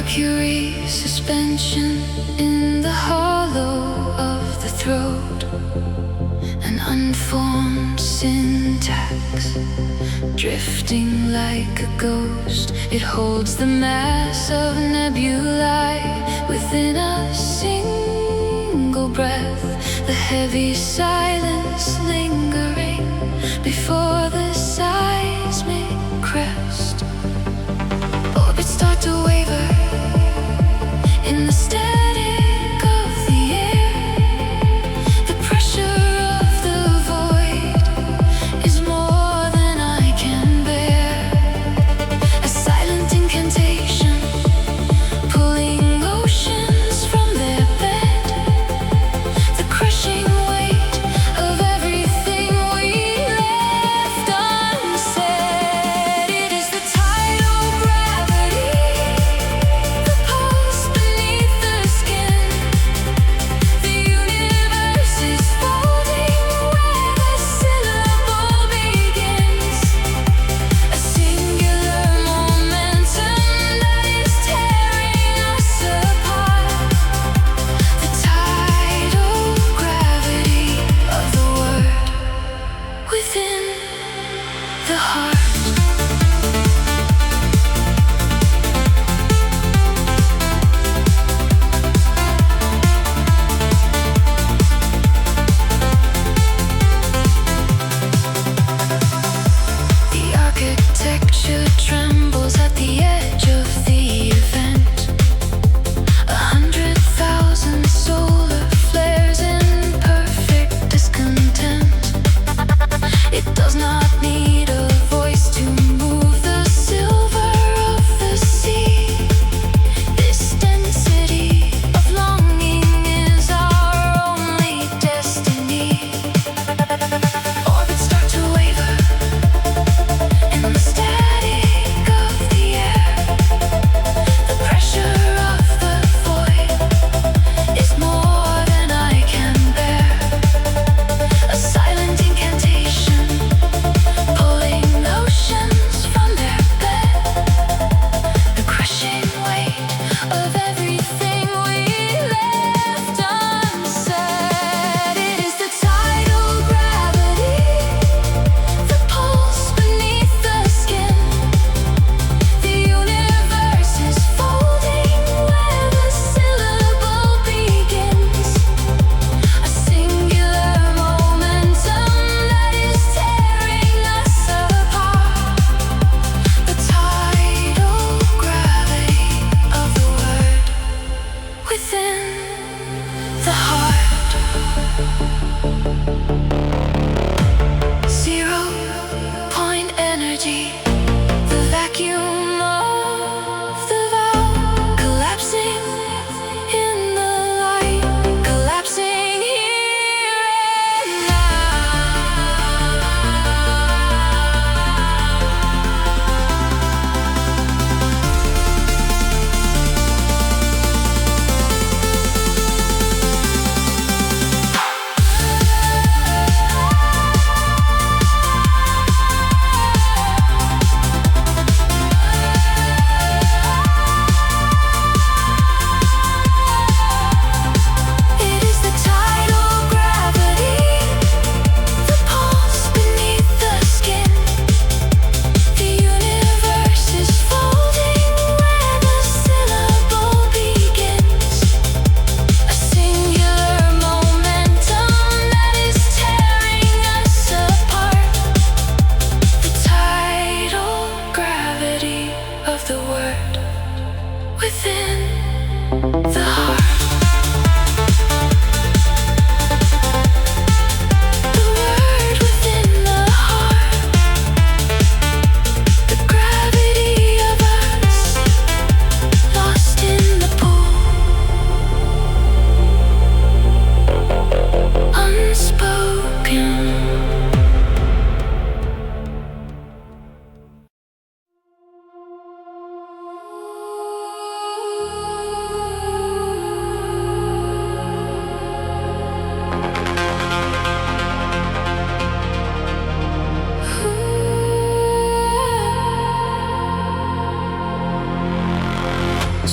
Mercury suspension in the hollow of the throat. An unformed syntax, drifting like a ghost. It holds the mass of nebulae within a single breath. The heavy silence lingering before the seismic crest. Orbits start to waver in the static of the air. The pressure of the void is more than I can bear. A silent incantation pulling oceans from their bed. The crushing weight of everything we left unsaid. It is the tidal gravity, the pulse beneath the skin. The universe is folding where the syllable begins. A singular momentum that is tearing us apart. The tidal gravity of the word within the heart. The architecture trembles at the edge of the event. 100,000 solar flares in perfect discontent. It does not need a voice to move the silver of the sea. This density of longing is our only destiny. Orbits start to waver in the static of the air. The pressure of the void is more than I can bear. A silent incantation pulling oceans from their bed. The crushing weight of everything we left unsaid. It is the tidal gravity, the pulse beneath the skin. The universe is folding where the syllable begins. A singular momentum that is tearing us apart. The tidal gravity of the word within the heart. 0-point energy, the vacuum of the valve, collapsing in the light, collapsing here and It is the tidal gravity, the pulse beneath the skin. The universe is folding where the syllable begins. A singular momentum that is tearing us apart. The tidal gravity of the word within the heart. The word within the heart. The gravity of us lost in the pool. Unspoken.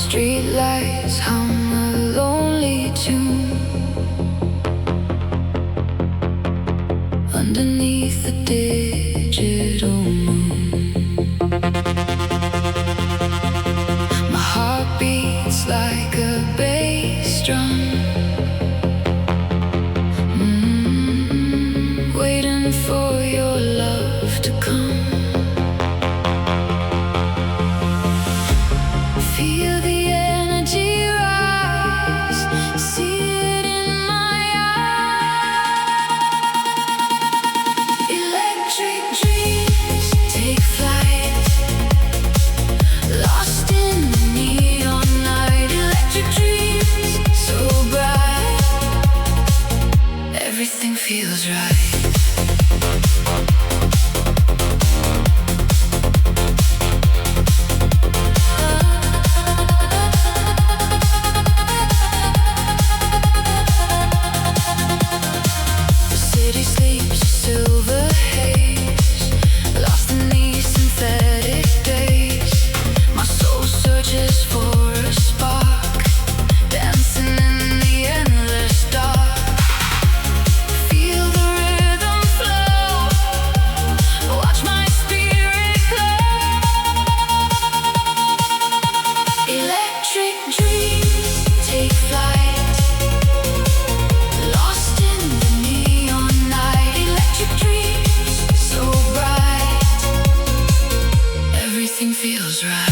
Streetlights hum a lonely tune underneath the digital moon. My heart beats like a bass drum, waiting for your love to come. Feel the energy rise, see it in my eyes. Electric dreams take flight, lost in the neon night. Electric dreams so bright, everything feels right. Feels right.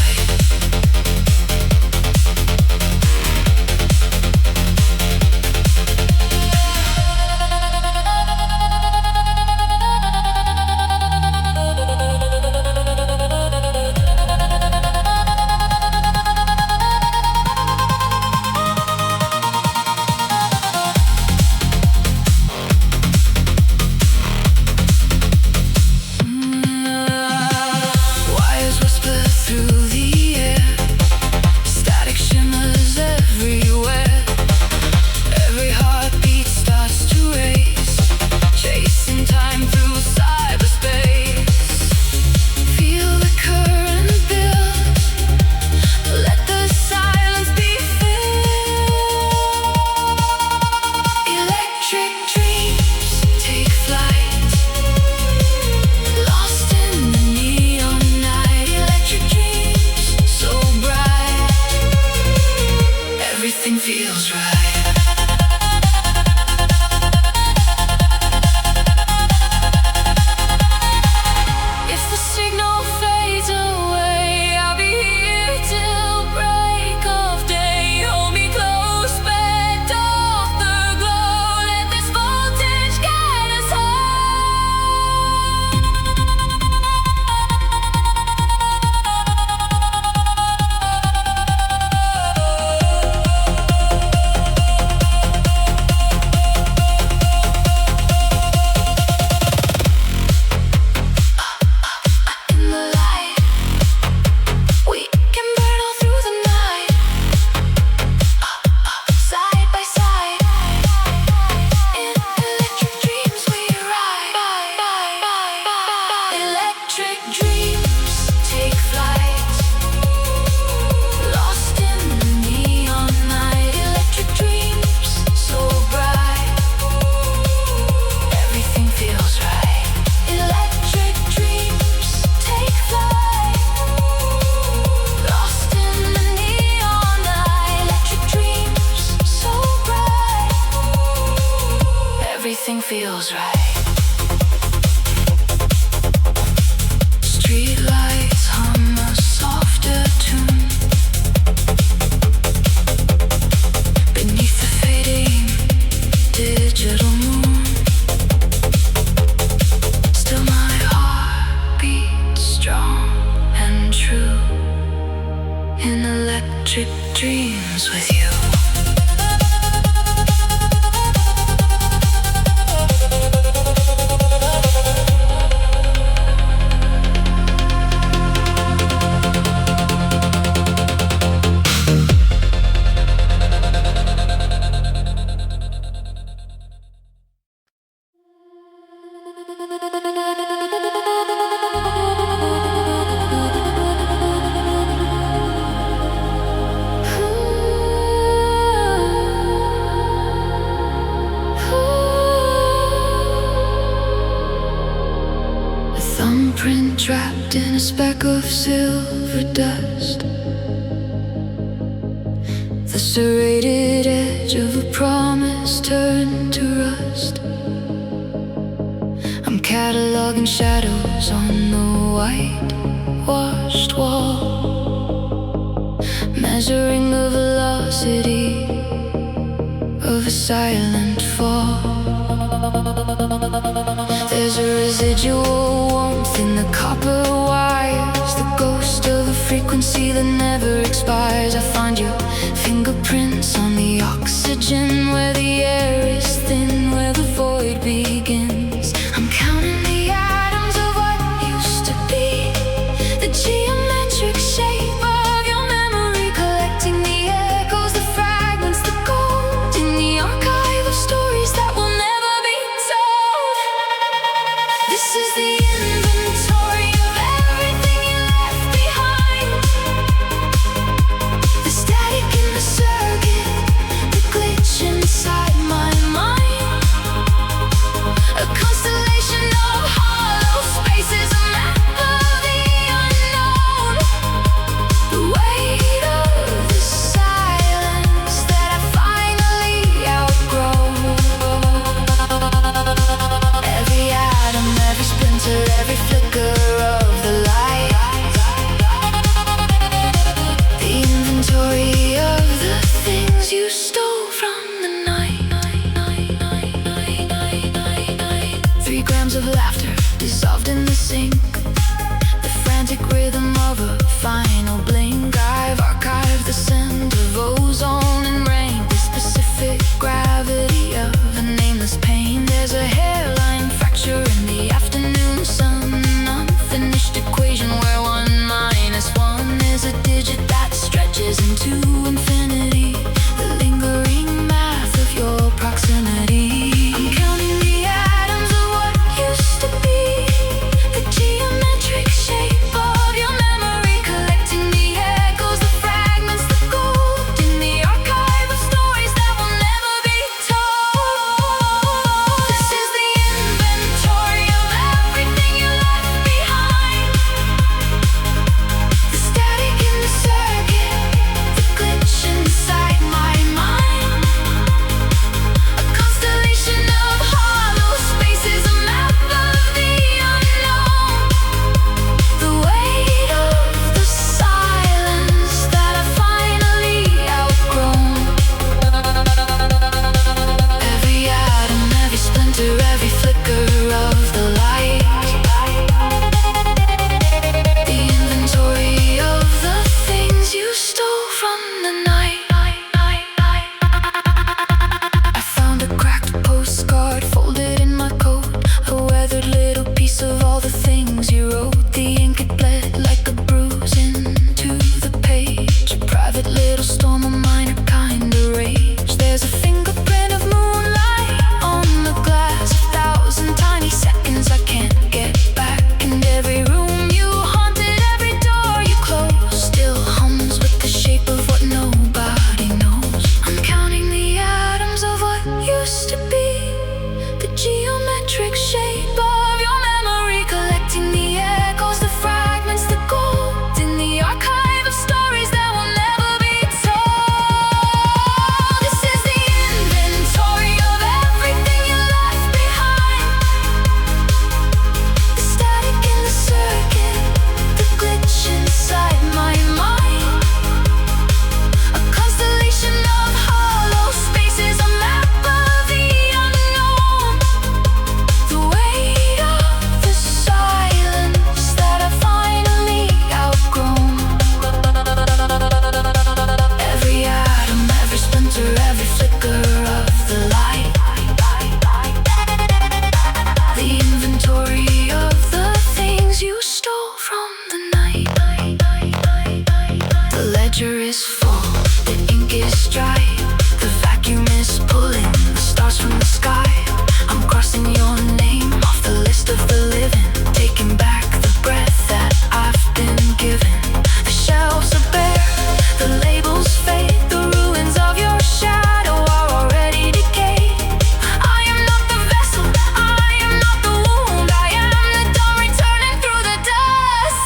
Feels right. Everything feels right. Streetlights hum a softer tune beneath the fading digital moon. Still my heart beats strong and true in electric dreams with you. speck of silver dust, the serrated edge of a promise turned to rust. I'm cataloging shadows on the whitewashed wall, measuring the velocity of a silent fall. There's a residual warmth in the copper wires, the ghost of a frequency that never expires. I find your fingerprints on the oxygen, where the air is thin, where the void begins. I'm counting the atoms of what used to be, the geometric shape of your memory, collecting the echoes, the fragments, the gold in the archive of stories that will never be told. This is the inventory of everything you left behind, the static in the circuit, the glitch inside my mind, a constellation of hollow spaces, a map of the unknown, the weight of the silence that I finally outgrown. Every atom, every splinter, every flicker of the light, the inventory of the things you stole from the night. 3 grams of laughter dissolved in the sink, the frantic rhythm of a final blink. I've archived the scent of ozone and rain, the specific gravity of a nameless pain. There's a hairline fracture in the afternoon sun, an unfinished equation where 1 minus 1 is a digit that stretches into infinity, the lingering math of your proximity. I'm counting the atoms of what used to be, the geometric shape of your memory, collecting the echoes, the fragments, the gold in the archive of stories that will never be told. This is the inventory of everything you left behind, the static in the circuit, the glitch inside my mind, a constellation of hollow spaces, a map of the unknown, the weight of the silence that I finally outgrown. Every atom, every splinter, every flicker of the light, the inventory of the things you stole from the night. I found a cracked postcard folded in my coat, a weathered little piece of all the things you wrote. The ink had bled like a bruise into the page, a private little storm, a minor kind of rage. There's a fingerprint of moonlight on the glass, 1,000 tiny seconds I can't get back. And every room you haunted, every door you closed, still hums with the shape of what nobody knows. I'm counting the atoms of what used to be, the geometric shape of your memory, collecting the echoes, the fragments, the gold in the archive of stories that will never be told. This is the inventory of everything you left behind, the static in the circuit, the glitch inside my mind, a constellation of hollow spaces, a map of the unknown, the weight of the silence that I finally outgrown. Every atom, every splinter, every flicker of the light, the inventory of the things you stole from the night. The ledger is full, the ink is dry, the vacuum is pulling the stars from the sky. I'm crossing your name off the list of the living, taking back the breath that I've been given. The shelves are bare, the labels fade, the ruins of your shadow are already decayed. I am not the vessel, I am not the wound, I am the dawn returning through the dust.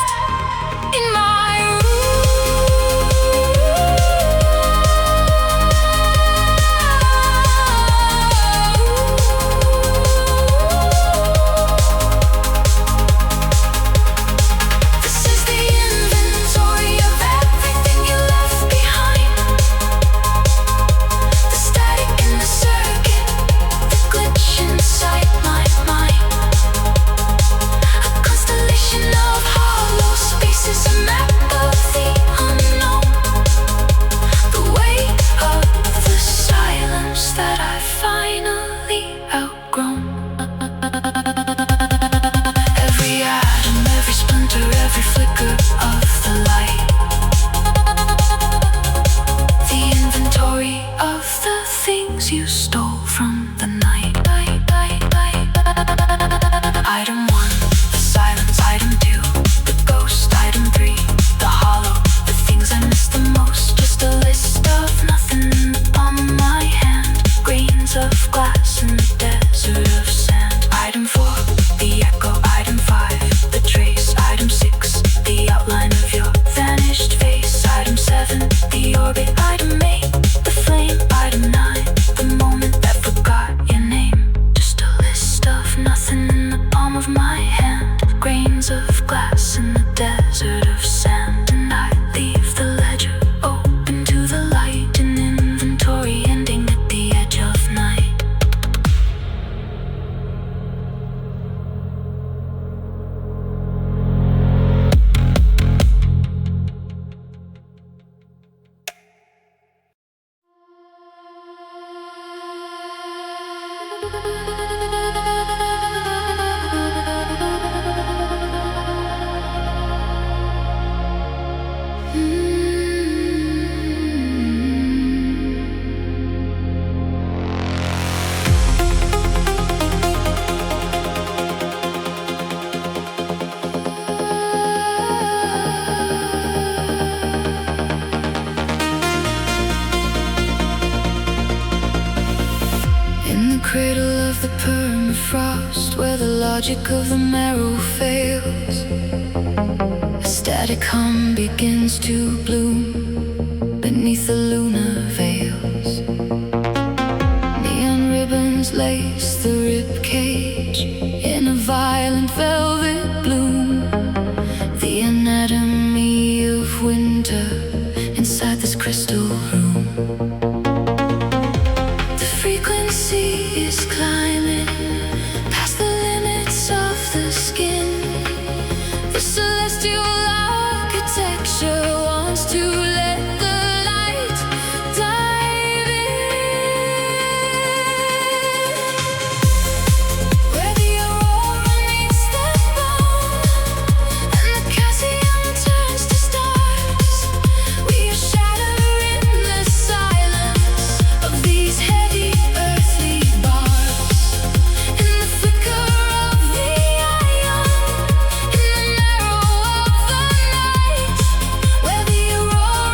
logic of the marrow fails. A static hum begins to bloom beneath the lunar veils. Neon ribbons lace the rib cage in a violent velvet bloom. The anatomy of winter inside this crystal room. The frequency is climbing past the limits of the skin. The celestial architecture wants to let the light dive in. Where the aurora meets the bone and the calcium turns to stars, we are shattering the silence of these heavy earthly bars. In the flicker of the ion, in the marrow of the night, where the aurora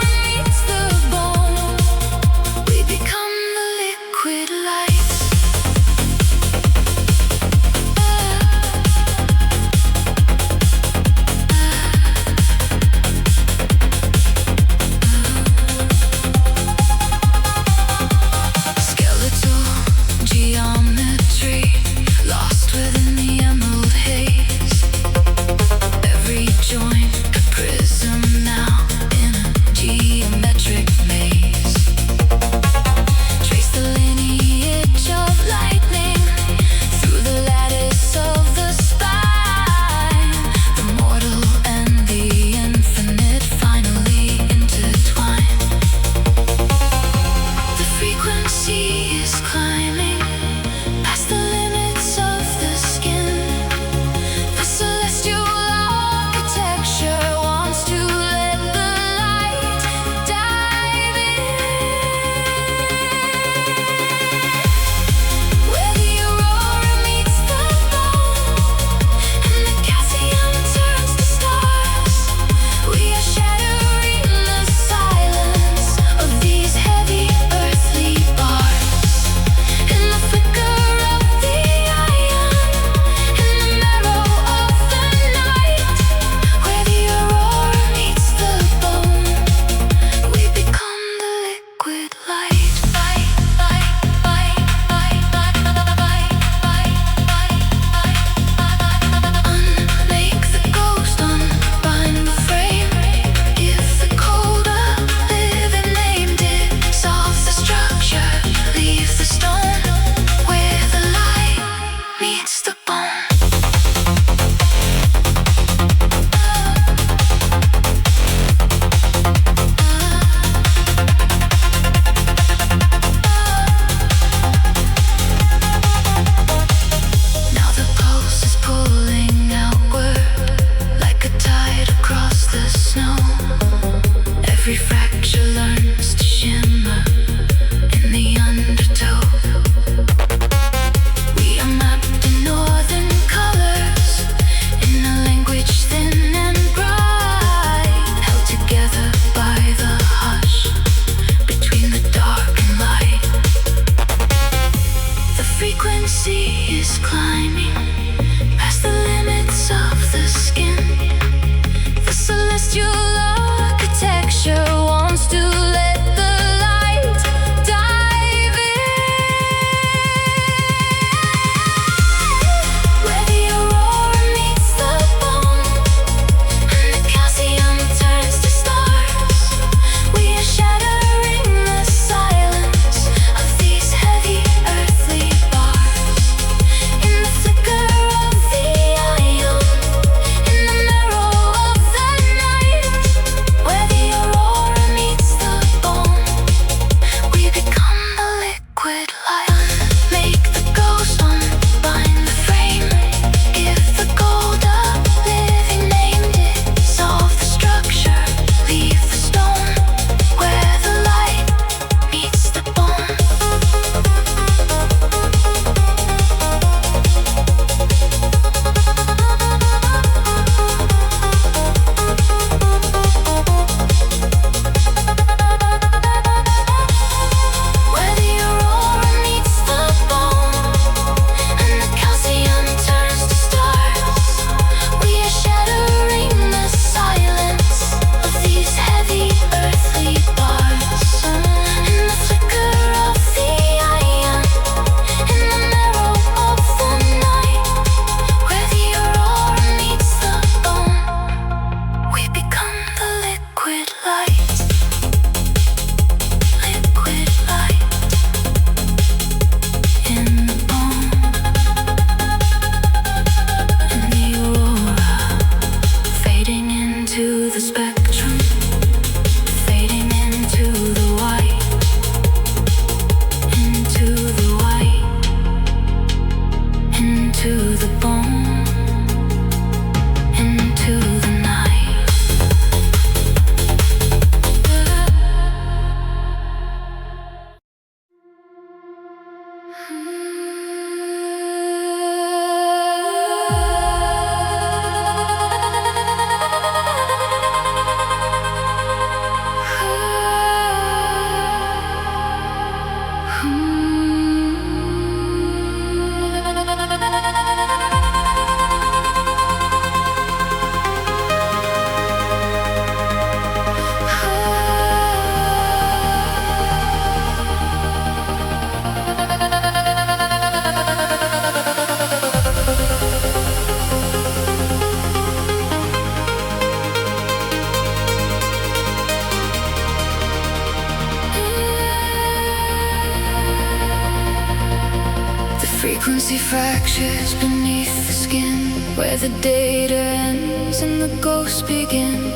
Frequency fractures beneath the skin, where the data ends and the ghosts begin.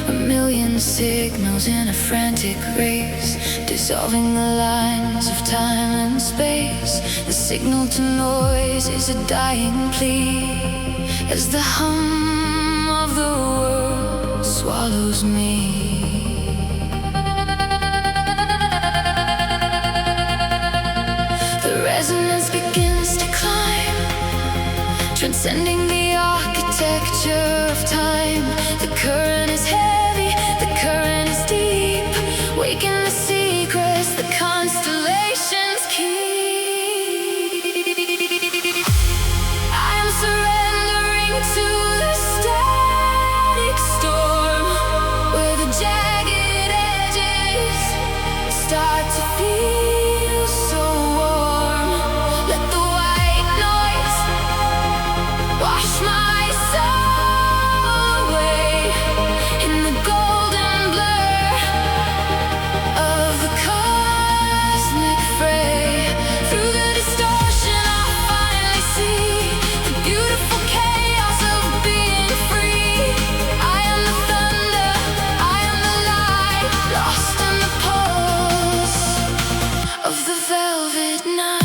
A million signals in a frantic race, dissolving the lines of time and space. The signal to noise is a dying plea, as the hum of the world swallows me. Resonance begins to climb, transcending the architecture of time. The current is heavy, the current is deep, waking the secrets the constellations keep. I am surrendering to the static storm, where the jagged edges start to feel so warm. Let the white noise wash my soul away in the golden blur of the cosmic fray. Through the distortion I finally see the beautiful chaos of being free. I am the thunder, I am the light, lost in the pulse of the velvet night.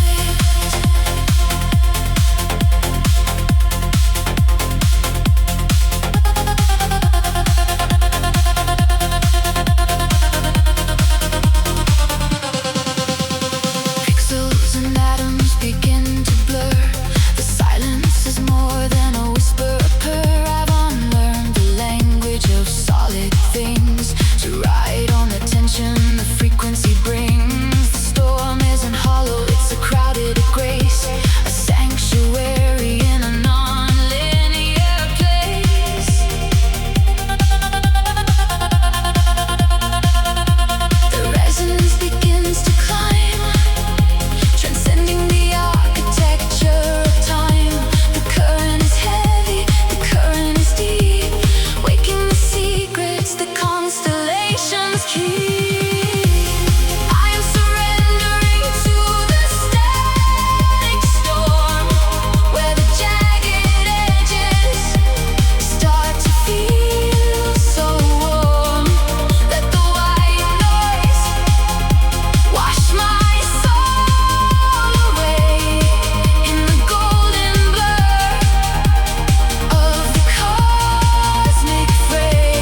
Pixels and atoms begin to blur. The silence is more than a whisper, a purr. I've unlearned the language of solid things, to ride on the tension the frequency brings. The storm isn't hollow, it's a crowded grace, a sanctuary in a non-linear place. The resonance begins to climb, transcending the architecture of time. The current is heavy, the current is deep, waking the secrets the constellations keep. I am surrendering to the static storm, where the jagged edges start to feel so warm. Let the white noise wash my soul away in the golden blur of the cosmic fray.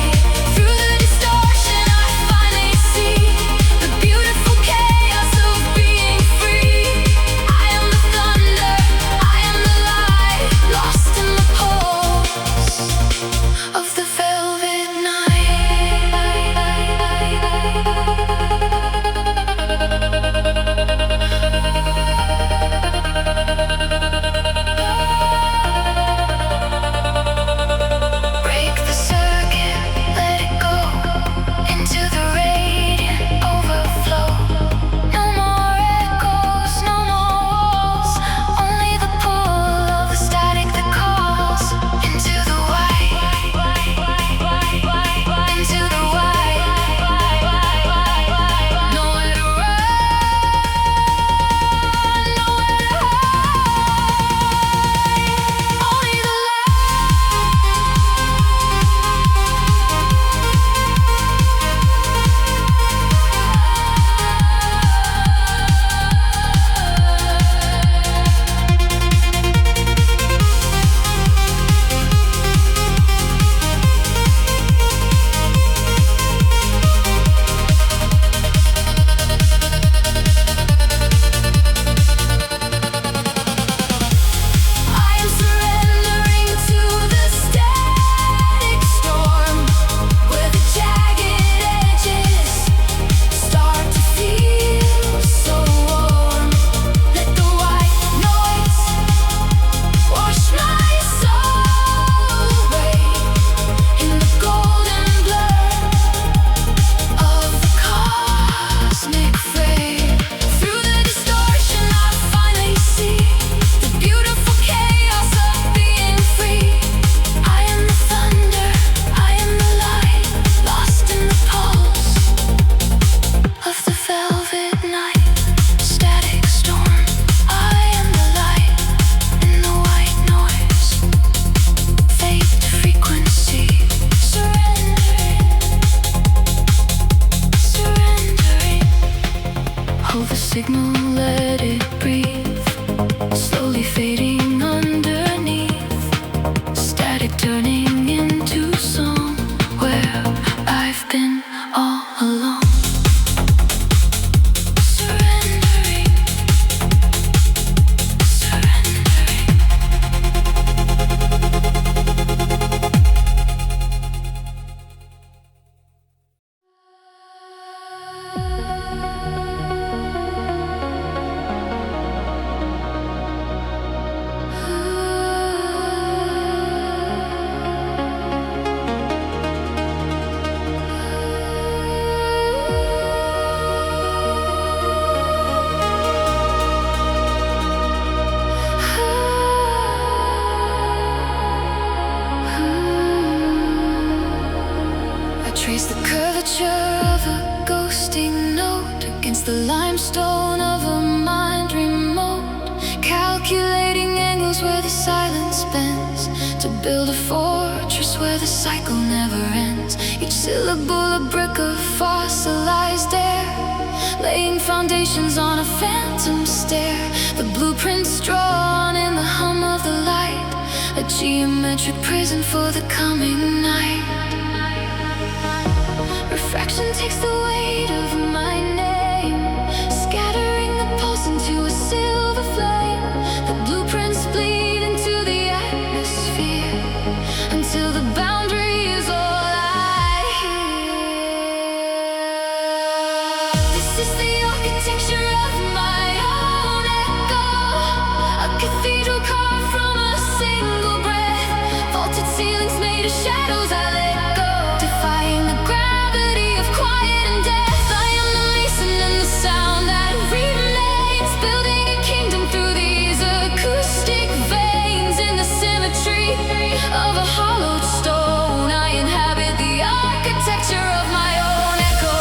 Through the distortion I finally see signal, let it breathe. Slowly fading underneath. Static turning into song. Where I've been all along. Trace the curvature of a ghosting note against the limestone of a mind remote. Calculating angles where the silence bends to build a fortress where the cycle never ends. Each syllable a brick of fossilized air, laying foundations on a phantom stare. The blueprints drawn in the hum of the light, a geometric prison for the coming night. Refraction takes the weight of my name, scattering the pulse into a silver flame. The blueprints bleed into the atmosphere until the boundary is all I hear. This is the architecture of my own echo, a cathedral carved from a single breath. Vaulted ceilings made of shadows I let go, defying the ground. Of a hollowed stone, I inhabit the architecture of my own echo.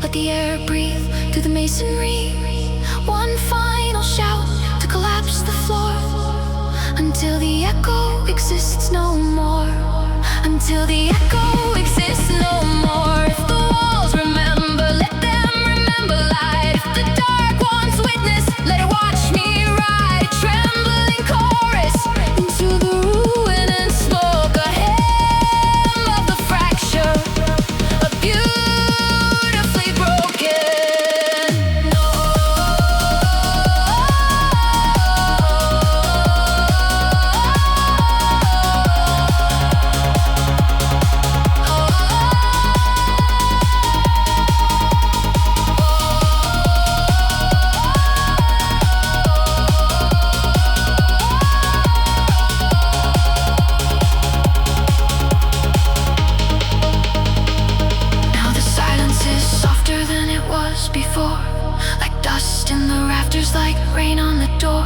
Let the air breathe through the masonry. One final shout to collapse the floor until the echo exists no more. Until the echo exists no more. If the walls remember, let them remember light. If the dark wants witness, let it watch me ride. Trembling chorus. tears like rain on the door.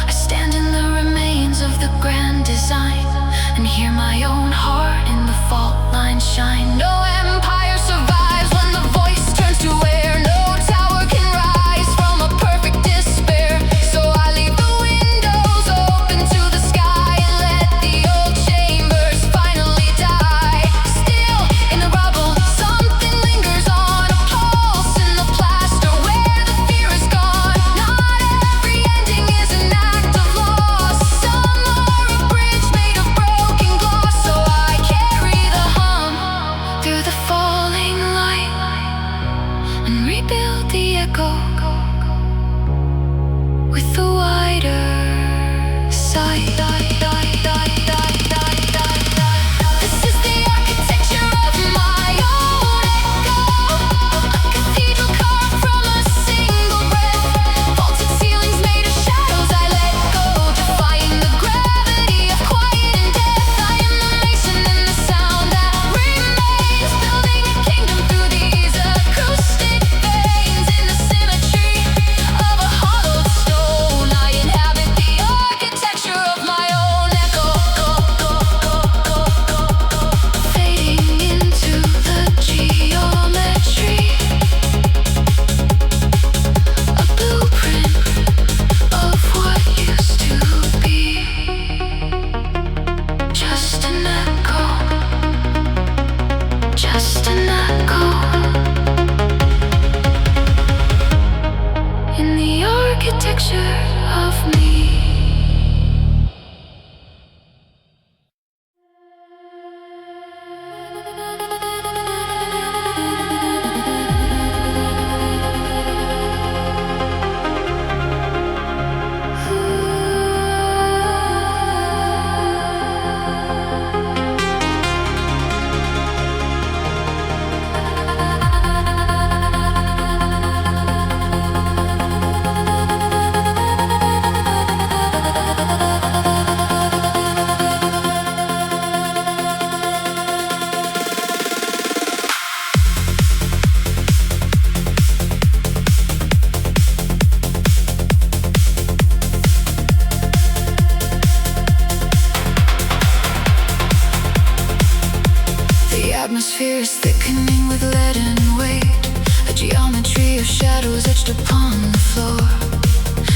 I stand in the remains of the grand design and hear my own heart in the fault lines shine. No empire survives when the voice turns to air. No tower can rise from a perfect despair. So I leave the windows open to the sky and let the old chambers finally die. Still in the rubble, something lingers on, a pulse in the plaster where the fear is gone. Not every ending is an act of loss. Some are a bridge made of broken glass. So I carry the hum through the falling light and rebuild the echo with the wider sight. This is the architecture of my own echo, a cathedral carved from a single breath. Vaulted ceilings made of shadows I let go, defying the gravity of quiet and death. I am the mason in the sound that remains, building a kingdom through these acoustic veins. In the symmetry of a hollowed stone, I inhabit the architecture of my own echo, fading into the geometry, a blueprint of what used to be. Just an echo, just an echo in the architecture of me. The atmosphere is thickening with leaden weight, a geometry of shadows etched upon the floor.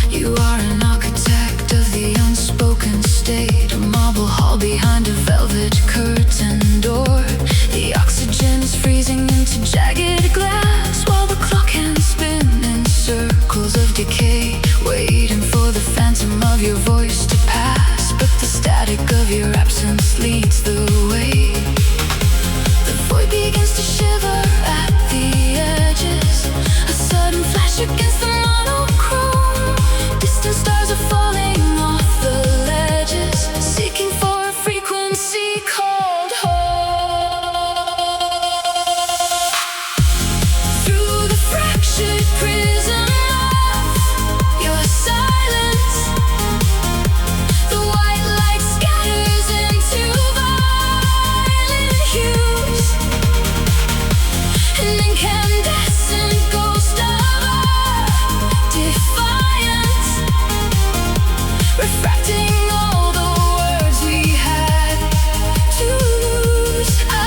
You are an architect of the unspoken state, a marble hall behind a velvet curtain door. The oxygen is freezing into jagged glass, while the clock hands spin in circles of decay, waiting for the phantom of your voice to pass. But the static of your absence leads the way. The void begins to shiver at the edges, a sudden flash against the monochrome. Distant stars are falling off the ledges, seeking for a frequency called home. Through the fractured prism of your silence, the white light scatters into violent hues, an incandescent ghost of defiance, refracting all the words we had to lose. I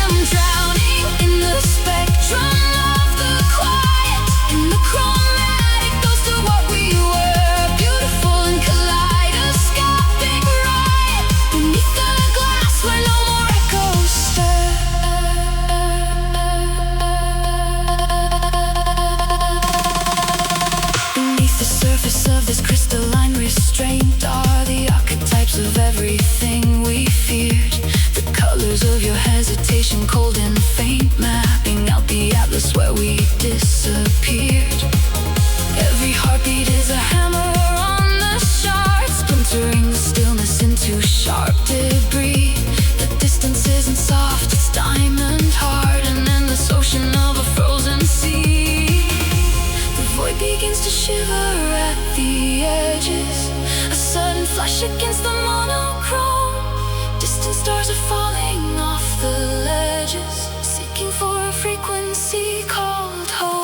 am drowning in the spectrum of the quiet, in the chromatic ghost of what we were, beautiful and kaleidoscopic riot, beneath the glass where no more echoes stir. Beneath the surface of this crystalline restraint are the archetypes of everything we feared. The colors of your hesitation, cold and faint, mapping out the atlas where we disappeared. Every heartbeat is a hammer on the shard, splintering the stillness into sharp debris. The distance isn't soft, it's diamond hard, an endless ocean of a frozen sea. The void begins to shiver at the edges, a sudden flash against the monochrome. Distant stars are falling off the ledges, seeking for a frequency called home.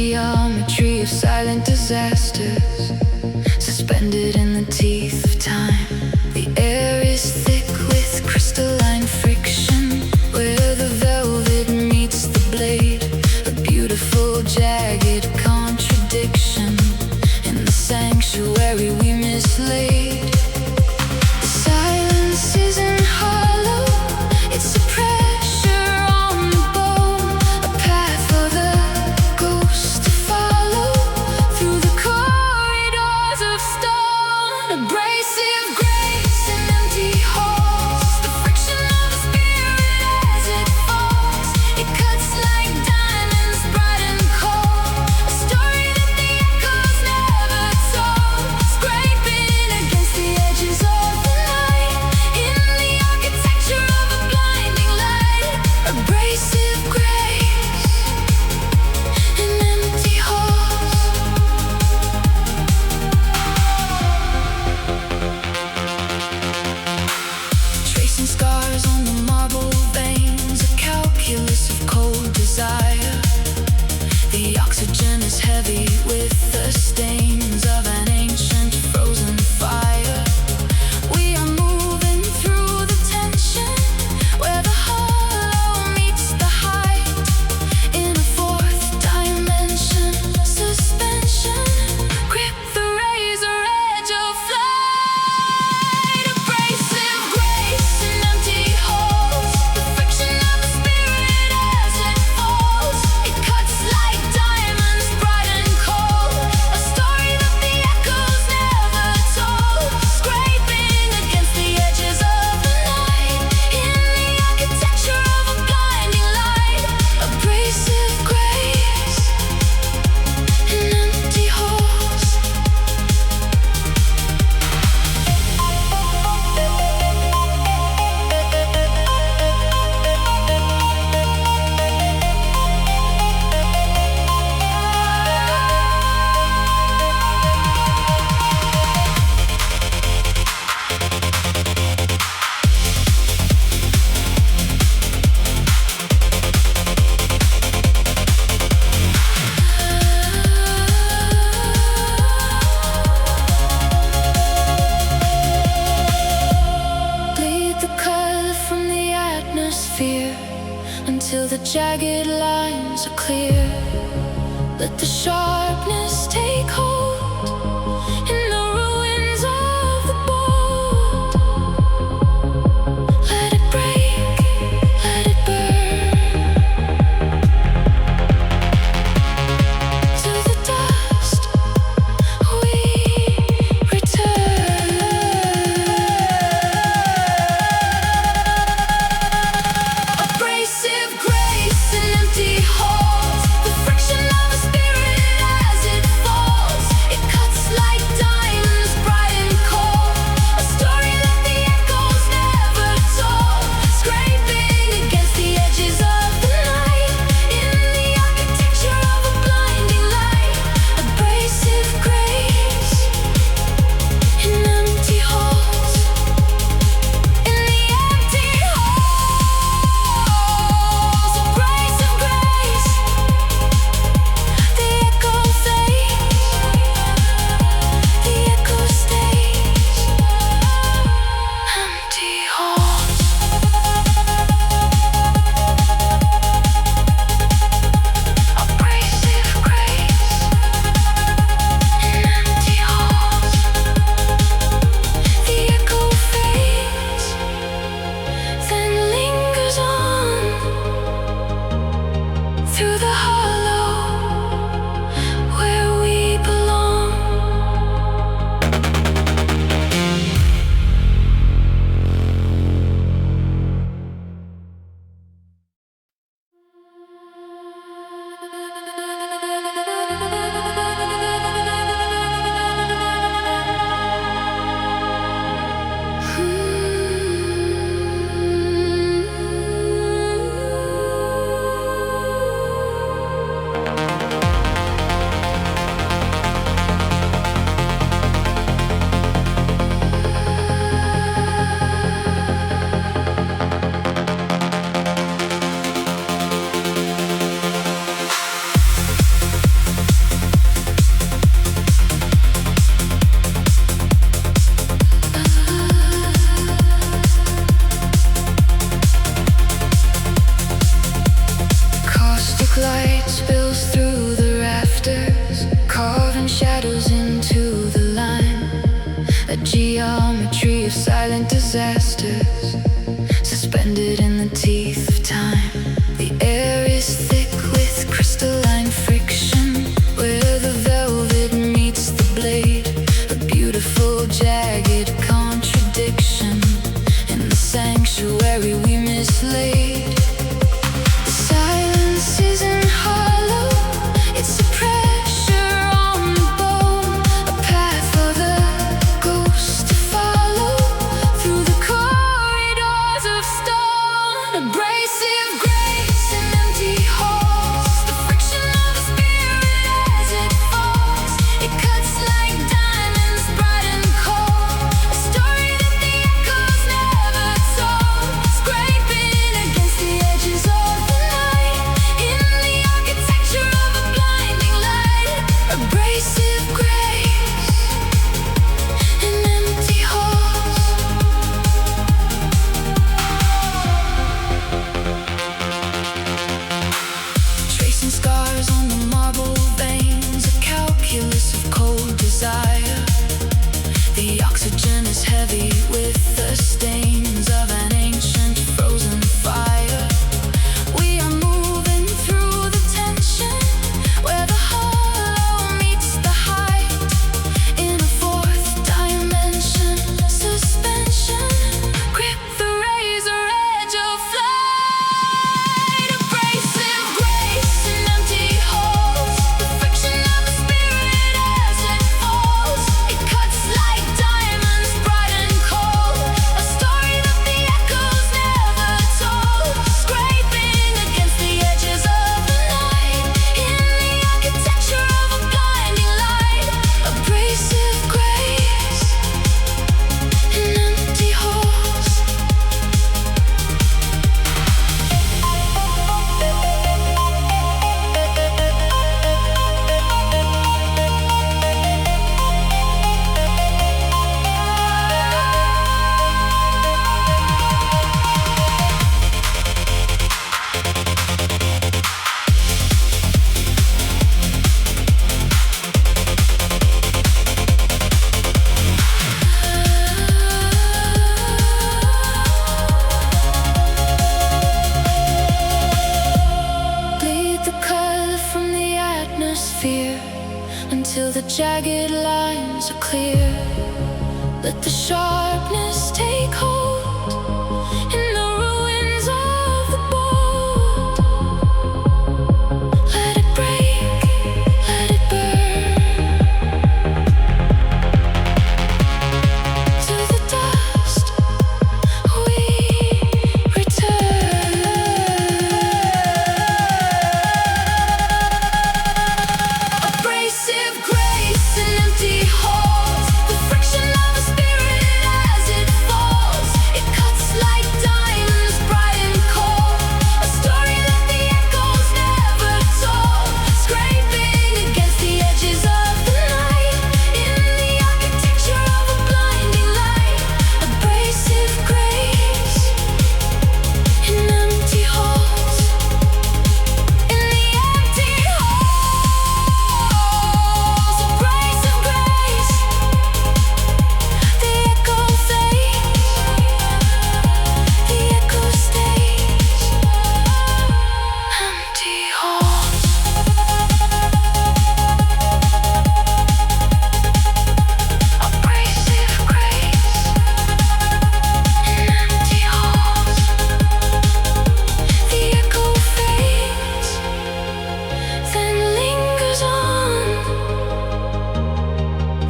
geometry of silent disasters, suspended in the teeth of time. The air is thick with crystalline friction, where the velvet meets the blade. A beautiful jagged contradiction. In the sanctuary we mislaid. The silence isn't hollow, it's a pressure on the bone, a path for the ghost to follow through the corridors of stone. Abrasive grace in empty halls, the friction of the spirit as it falls. It cuts like diamonds, bright and cold, a story that the echoes never told, scraping against the edges of the night, in the architecture of a blinding light. Abrasive grace in empty halls. Tracing scars on the marble veins, a calculus of cold desire. The oxygen is heavy with the stains of an ancient frozen fire. We are moving through the tension, where the hollow meets the height, in a fourth dimension. Suspension, grip the razor edge of flight. Abrasive grace in empty halls, the friction of the spirit as it falls. It cuts like diamonds, bright and cold, a story that the echoes never told, scraping against the edges of the night, in the architecture of a blinding light. Abrasive grace in empty halls. Bleed the color from the atmosphere until the jagged lines are clear. Let the sharpness take hold in the ruins of the bold. Let it break, let it burn. To the dust we return. Abrasive grace in empty halls, the friction of a spirit as it here until the jagged lines are clear. Let the sharpness take hold in the ruins of the bold. Let it break, let it burn to the dust we return. Abrasive grace in empty halls, the friction of a spirit as it falls. It cuts like diamonds, bright and cold, a story that the echoes never told, scraping against the edges of the night, in the architecture of a blinding light. Abrasive grace in empty halls, in the empty halls. Abrasive grace, the echo fades, the echo stays. Empty halls. Abrasive grace in empty halls. The echo fades, then lingers on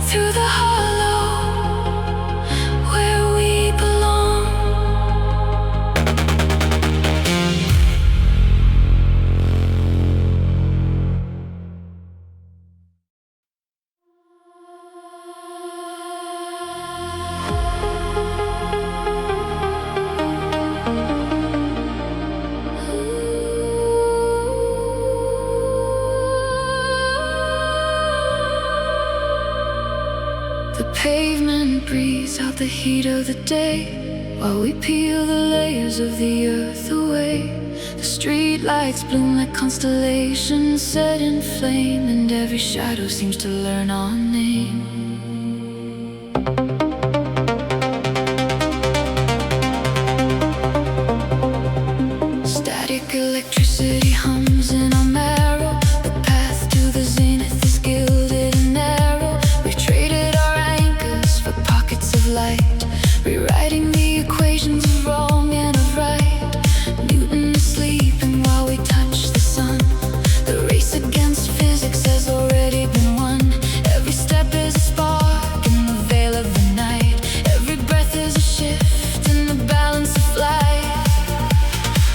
through the hollow where we belong. The pavement breathes out the heat of the day while we peel the layers of the earth away. The street lights bloom like constellations set in flame, and every shadow seems to learn our name. Static electricity hums in our marrow. The path to the zenith is gilded and narrow. We've traded our anchors for pockets of light, rewriting the equations of wrong and of right. Newton is sleeping while we touch the sun. The race against physics has already been won. Every step is a spark in the veil of the night. Every breath is a shift in the balance of flight.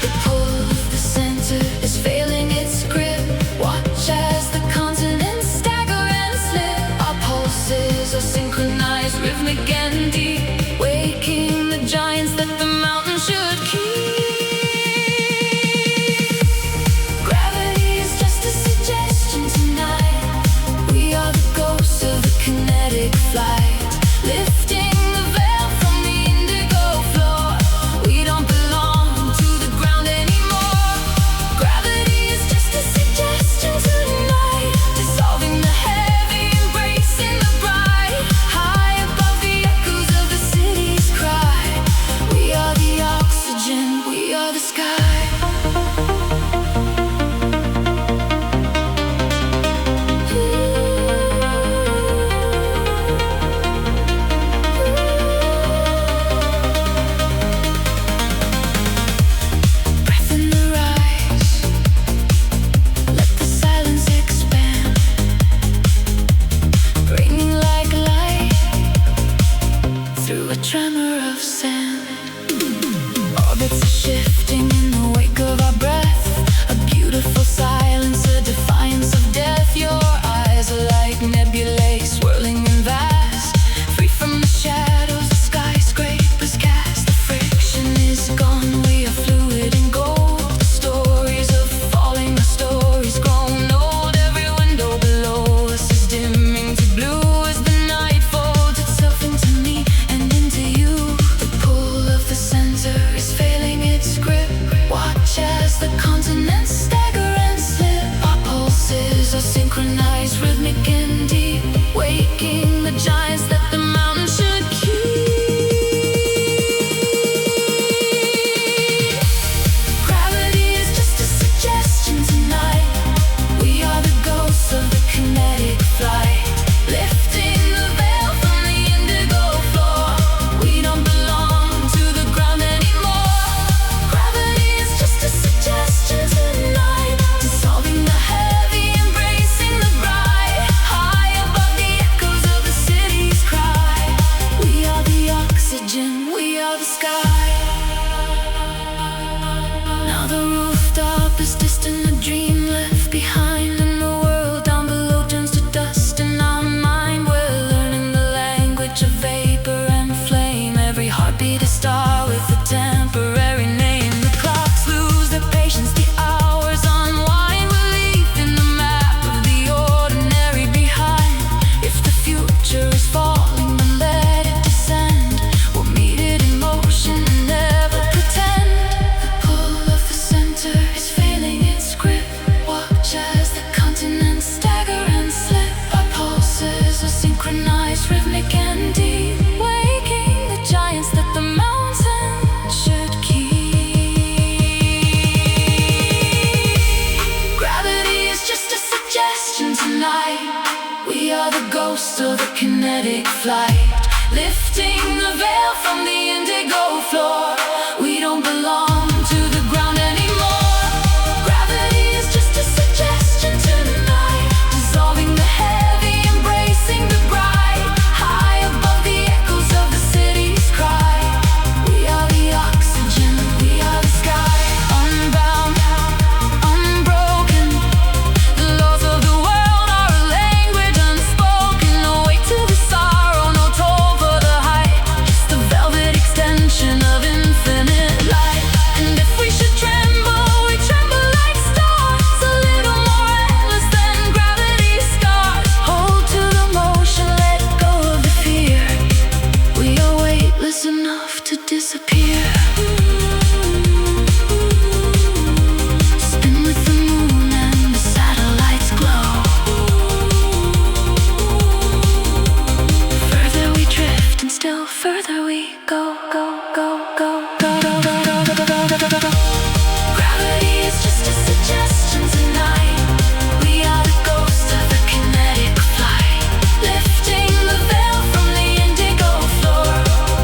The pull of the center is failing its grip. Watch as the continents stagger and slip. Our pulses are synchronized, rhythmic and deep, waking the giants that the mountain should keep. Gravity is just a suggestion tonight. We are the ghosts of the kinetic flight, lifting the veil from the indigo floor. We don't belong to the ground anymore. Gravity is just a suggestion tonight, dissolving the heavy, embracing the bright. High above the echoes of the city's cry, we are the oxygen, we are the sky. Breath in the rise, let the silence expand, ringing like light through a tremor of sand. Orbits are shifting in the wake of our breath, a beautiful silence, a defiance of death. Your eyes are like nebulae swirling and vast, free from the shadows the skyscrapers cast. The friction is gone, we are fluid and gold. The stories of falling are stories grown old. Every window below us is dimming to blue as the night folds itself into me and into you. The pull of the center is failing its grip. Watch as the continents stagger and slip. Our pulses are synchronized, rhythmic and deep, waking the giants that the mountain should keep. Gravity is just a suggestion tonight. We are the ghosts of the ghost of a kinetic flight, lifting the veil from the indigo floor. We don't belong to the ground anymore. Gravity is just a suggestion tonight, dissolving the heavy, embracing the bright. High above the echoes of the city's cry, we are the oxygen, we are the sky. Unbound, unbroken, the laws of the world are a language unspoken. No way to the sorrow, no toll for the height, just the velvet extension of infinite light. And if we should tremble, we tremble like stars, a little more endless than gravity's scars. Hold to the motion, let go of the fear. We are weightless enough to disappear. Spin with the moon and the satellites glow. Further we drift and still further we go, go, go, go, go, go, go, go, go, go, go, go, go. Gravity is just a suggestion tonight. We are the ghost of the kinetic flight, lifting the veil from the indigo floor.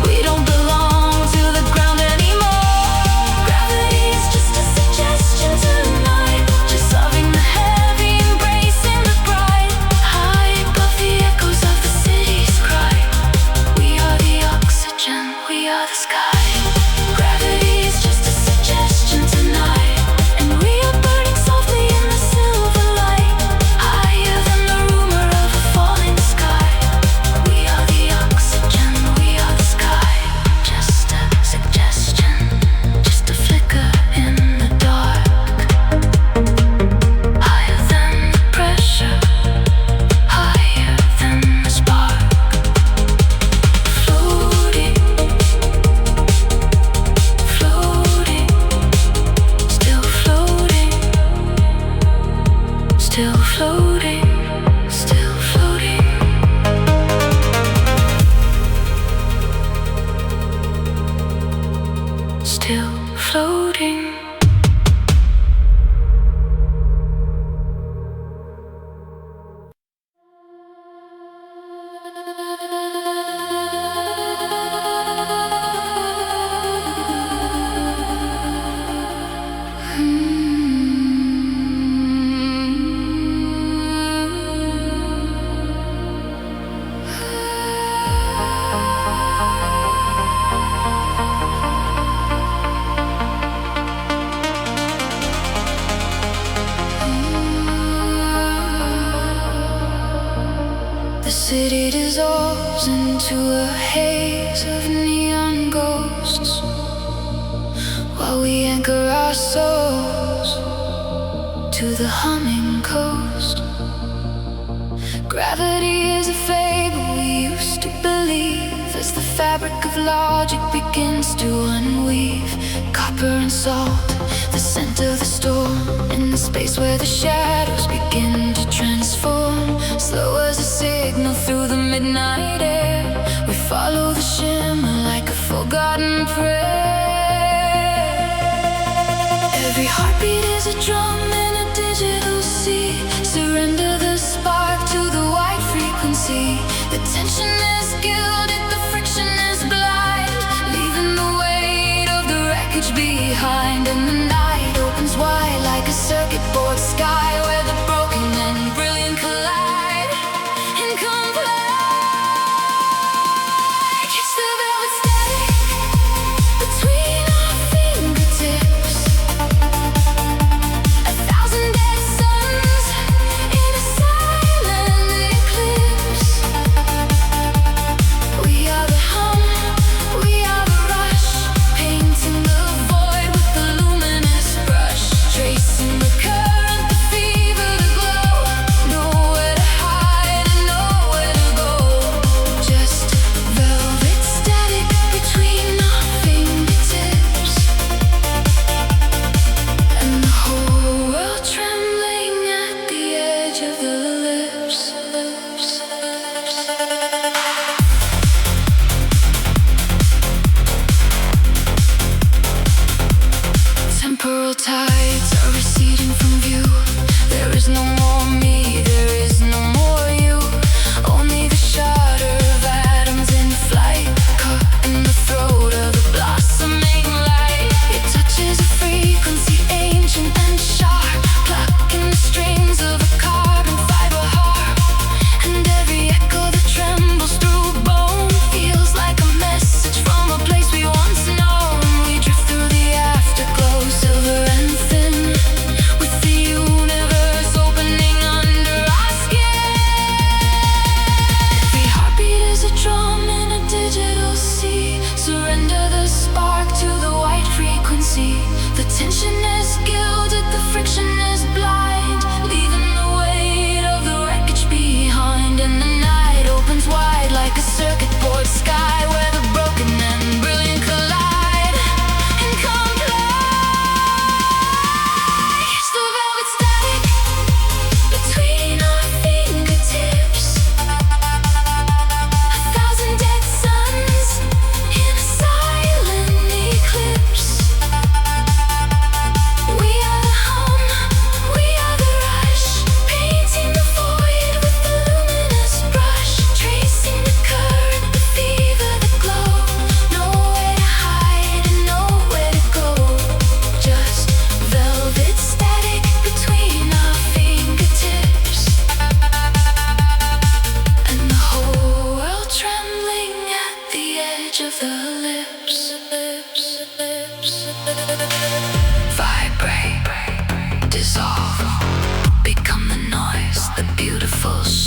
We don't belong to the ground anymore. Gravity is just a suggestion tonight, just loving the heavy, embracing the bright. High above the echoes of the city's cry, we are the oxygen, we are the sky. Gravity is just a suggestion tonight, and we are burning softly in the silver light. Higher than the rumor of a falling sky, we are the oxygen, we are the sky. Just a suggestion, just a flicker in the dark. Higher than the pressure, higher than the spark. Floating, floating, still floating, still floating, still floating. Still floating. The city dissolves into a haze of neon ghosts, while we anchor our souls to the humming coast. Gravity is a fable we used to believe, as the fabric of logic begins to unweave. Copper and salt, the scent of the storm, in the space where the shadows begin to transform. Slow as a signal through the midnight air, we follow the shimmer like a forgotten prayer. Every heartbeat is a drum in a digital sea. Surrender the spark to the white frequency. The tension is gilded, the friction is blind, leaving the weight of the wreckage behind. And the night opens wide like a circuit board sky, where the broken and brilliant collide in complete. Catch the velvet static between our fingertips. 1,000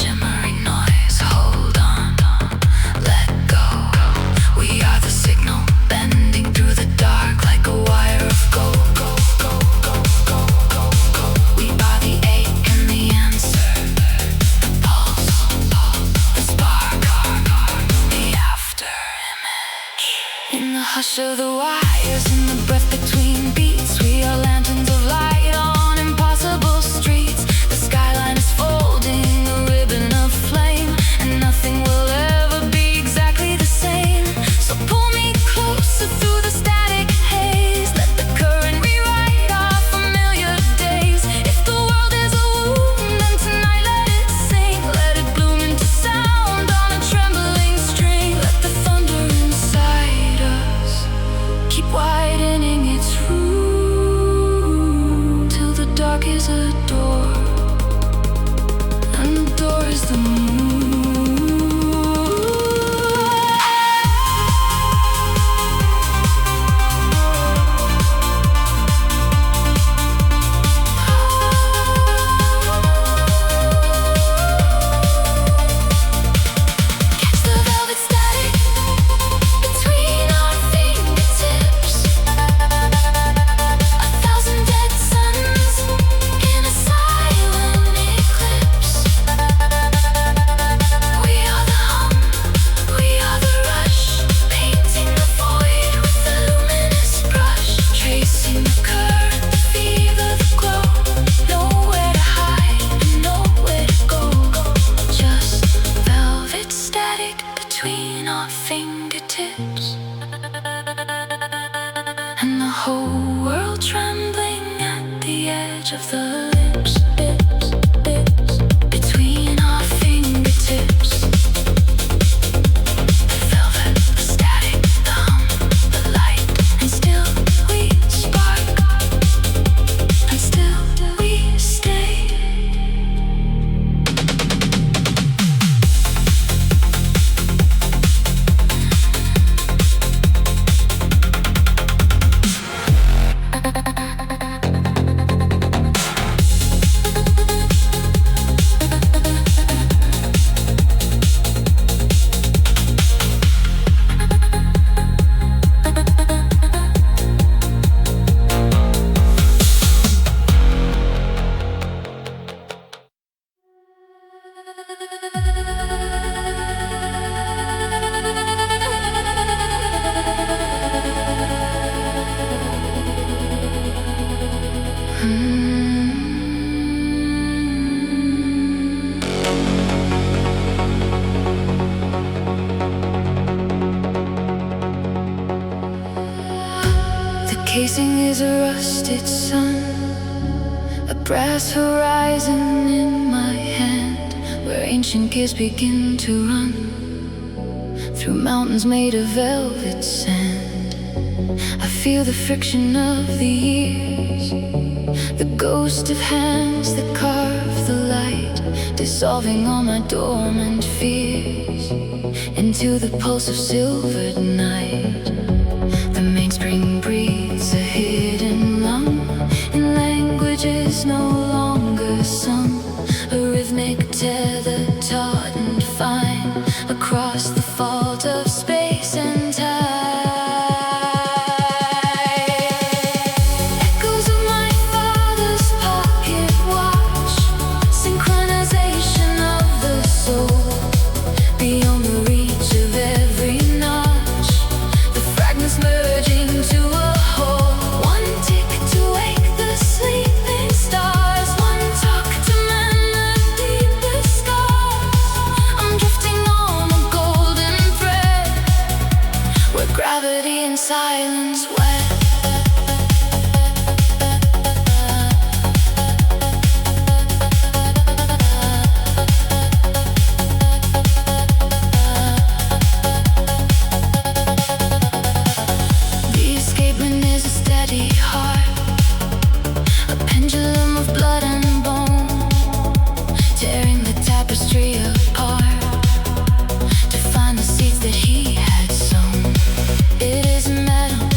shimmering noise. Hold on, let go. We are the signal, bending through the dark like a wire of gold. We are the ache and the answer, the pulse, the spark, the after image. In the hush of the wires, in the breath between beats, we are lanterns of light on impossible streets. The skyline is folding, a ribbon of flame, and nothing will ever be exactly the same. So pull me closer through the static haze. Let the current rewrite our familiar days. If the world is a wound, then tonight let it sing. Let it bloom into sound on a trembling string. Let the thunder inside us keep widening its route till the dark is a door, and the door is the moon. Catch the velvet static between our fingertips. A thousand dead suns in a silent eclipse. We are the hum, we are the rush, painting the void with a luminous brush, tracing the current, the fever, the glow. Nowhere to hide and nowhere to go. Just velvet static between our fingertips, and the whole world trembling at the edge of the lips, between our fingertips. The velvet, the static, the hum, the light, and still we spark, and still we stay. The casing is a rusted sun, a brass horizon in my hand, where ancient gears begin to run through mountains made of velvet sand. I feel the friction of the years, the ghost of hands that carve the light, dissolving all my dormant fears into the pulse of silvered night. The mainspring breathes a hidden lung in languages no longer sung, a rhythmic tether taut and fine across the fault of space and time. Echoes of my father's pocket watch, synchronization of the soul, beyond the reach of every notch, the fragments merging to a whole. One tick to wake the sleeping stars, one talk to mend the deepest scars. I'm drifting on a golden thread, where gravity and silence wed. The escapement is a steady heart, a pendulum of blood and bone, tearing the tapestry apart to find the seeds that he had sown. It is metal,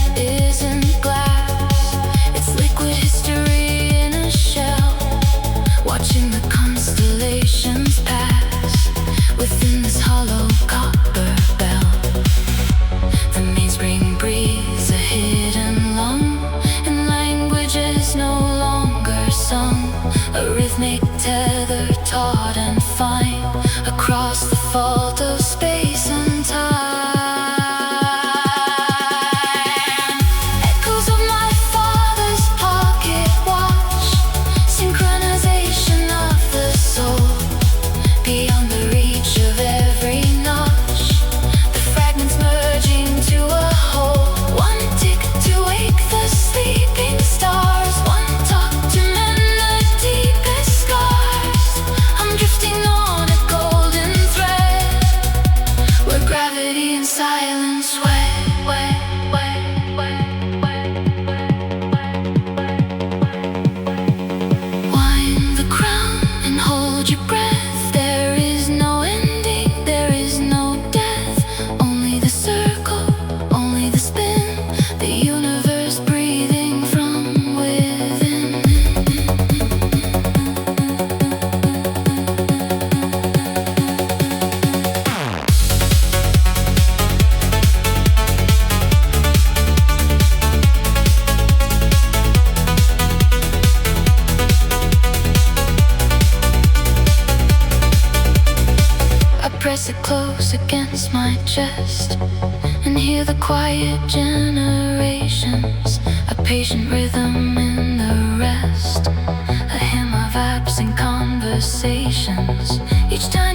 press it close against my chest and hear the quiet generations, a patient rhythm in the rest, a hymn of absent conversations. Each time